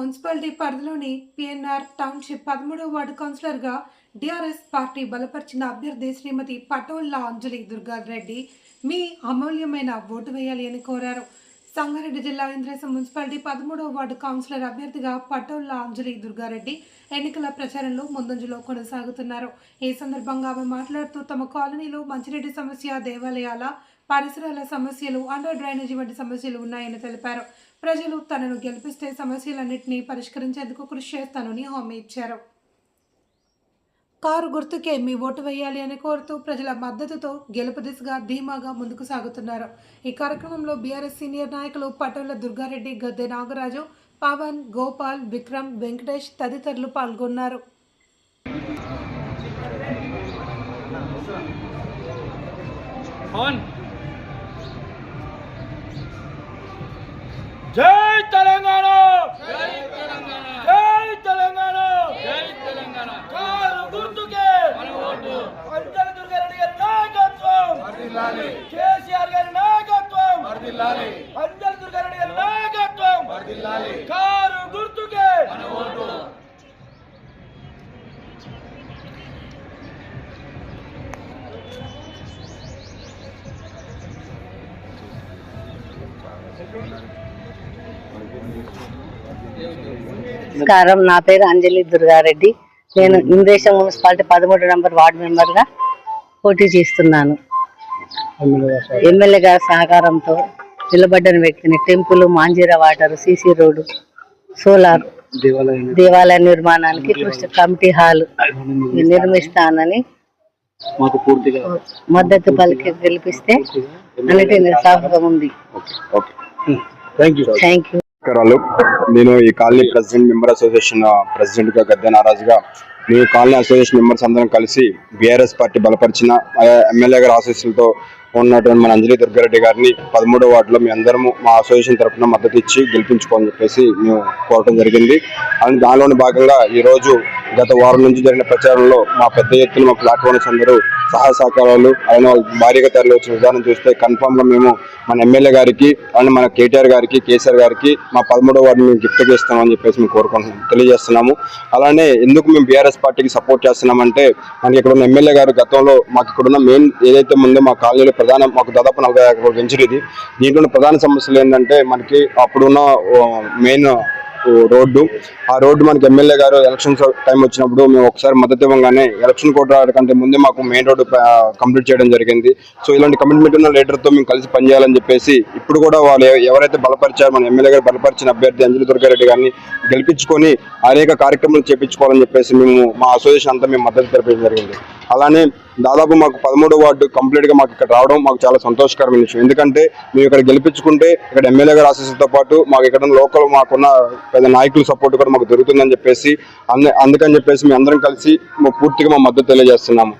Municipality పరిధిలోని PNR township 13వ ward కౌన్సిలర్గా టీఆర్ఎస్ పార్టీ బలపరిచిన అభ్యర్థి శ్రీమతి పటోళ్ల అంజలి దుర్గారెడ్డి మీ అమూల్యమైన ఓటు వేయాలి అని కోరారు. సంగారెడ్డి జిల్లా ఇంద్రేశం మున్సిపాలిటీ 13వ వార్డు కౌన్సిలర్ అభ్యర్థిగా పటోళ్ల అంజలి దుర్గారెడ్డి ఎన్నికల ప్రచారంలో ముందంజలో కొనసాగుతున్నారు. ఈ సందర్భంగా ఆమె మాట్లాడుతూ తమ కాలనీలో మంచినీటి సమస్య, దేవాలయాల పరిసరాల సమస్యలు, అండర్ డ్రైనేజీ వంటి సమస్యలు ఉన్నాయని తెలిపారు. ప్రజలు తనను గెలిపిస్తే సమస్యలన్నింటినీ పరిష్కరించేందుకు కృషి చేస్తానని హామీ ఇచ్చారు. కారు గుర్తుకే మీ ఓటు వేయాలి అని కోరుతూ ప్రజల మద్దతుతో గెలుపు దిశగా ధీమాగా ముందుకు సాగుతున్నారు. ఈ కార్యక్రమంలో బీఆర్ఎస్ సీనియర్ నాయకులు పటోళ్ల దుర్గారెడ్డి, గద్దె నాగరాజు, పవన్, గోపాల్, విక్రమ్, వెంకటేష్ తదితరులు పాల్గొన్నారు. జై తెలంగాణ, జై తెలంగాణ, జై తెలంగాణ, జై తెలంగాణ. కారు గుర్తుకే అంజలి దుర్గారెడ్డి గారి నాయకత్వం వర్ధిల్లాలి, కేసీఆర్ గారి నాయకత్వం వర్ధిల్లాలి, అంజలి దుర్గారెడ్డి గారి నాయకత్వం వర్ధిల్లాలి. కారు గుర్తుకే మన ఓటు. నమస్కారం, నా పేరు అంజలి దుర్గారెడ్డి. నేను ఇంద్రేశం మున్సిపాలిటీ 13 నంబర్ వార్డు మెంబర్గా పోటీ చేస్తున్నాను. ఎమ్మెల్యే గారి సహకారంతో నిలబడ్డ వ్యక్తిని temple, Manjeera water, CC road, solar, దేవాలయ నిర్మాణానికి కమిటీ హాల్ నిర్మిస్తానని మద్దతు పలికి గెలిపిస్తే అన్నిటి నిరుత్సాహం ఉంది. Thank you. నేను ఈ colony president member association president గా గద్దె నారాజుగా మేము కాలనీ అసోసియేషన్ మెంబర్స్ అందరం కలిసి బీఆర్ఎస్ పార్టీ బలపరిచిన ఎమ్మెల్యే గారి ఆశీస్సులతో ఉన్నటువంటి మన అంజలి దుర్గారెడ్డి గారిని 13వ వార్డులో మీ అందరము మా అసోసియేషన్ తరఫున మద్దతు ఇచ్చి గెలిపించుకోని చెప్పేసి మేము కోరటం జరిగింది. అండ్ దానిలోని భాగంగా ఈ రోజు గత వారం నుంచి జరిగిన ప్రచారంలో మా పెద్ద ఎత్తున మా ప్లాట్ఫామ్స్ అందరూ సహాయ సహకారాలు అలానే వాళ్ళు భారీగా తరలి వచ్చిన విధానం చూస్తే కన్ఫామ్ గా మేము మన ఎమ్మెల్యే గారికి అలానే మన కేటీఆర్ గారికి, కేసీఆర్ గారికి మా 13వ వార్డు మేము గిఫ్ట్ ఇస్తామని చెప్పేసి మేము తెలియజేస్తున్నాము. అలానే ఎందుకు మేము బీఆర్ఎస్ పార్టీకి సపోర్ట్ చేస్తున్నామంటే మనకి ఇక్కడ ఉన్న ఎమ్మెల్యే గారు గతంలో మాకు ఇక్కడున్న మెయిన్ ఏదైతే ముందో మా కాలనీలో మాకు దాదాపు 40 ఎకరాల వెంచర్ ఇది. దీంట్లో ప్రధాన సమస్యలు ఏంటంటే మనకి అప్పుడున్న మెయిన్ రోడ్డు, ఆ రోడ్డు మనకి ఎమ్మెల్యే గారు ఎలక్షన్స్ టైం వచ్చినప్పుడు మేము ఒకసారి మద్దతు ఇవ్వగానే ఎలక్షన్ కోడ్ కంటే ముందే మాకు మెయిన్ రోడ్డు కంప్లీట్ చేయడం జరిగింది. సో ఇలాంటి కమిట్మెంట్ ఉన్న లీడర్తో మేము కలిసి పనిచేయాలని చెప్పేసి ఇప్పుడు కూడా వాళ్ళు ఎవరైతే బలపరిచారో మన ఎమ్మెల్యే గారు బలపరిచిన అభ్యర్థి అంజలి దుర్గారెడ్డి గారిని గెలిపించుకొని అనేక కార్యక్రమాలు చేపించుకోవాలని చెప్పేసి మేము మా అసోసియేషన్ అంతా మేము మద్దతు తెలపడం జరిగింది. అలానే దాదాపు మాకు 13వ వార్డు కంప్లీట్ గా మాకు ఇక్కడ రావడం మాకు చాలా సంతోషకరమైన విషయం. ఎందుకంటే మేము ఇక్కడ గెలిపించుకుంటే ఇక్కడ ఎమ్మెల్యే గారి ఆశీస్సులతో పాటు మాకు ఇక్కడ లోకల్ మాకున్న పెద్ద నాయకుల సపోర్ట్ కూడా మాకు దొరుకుతుందని చెప్పేసి అందుకని చెప్పేసి మేము అందరం కలిసి పూర్తిగా మా మద్దతు తెలియజేస్తున్నాము.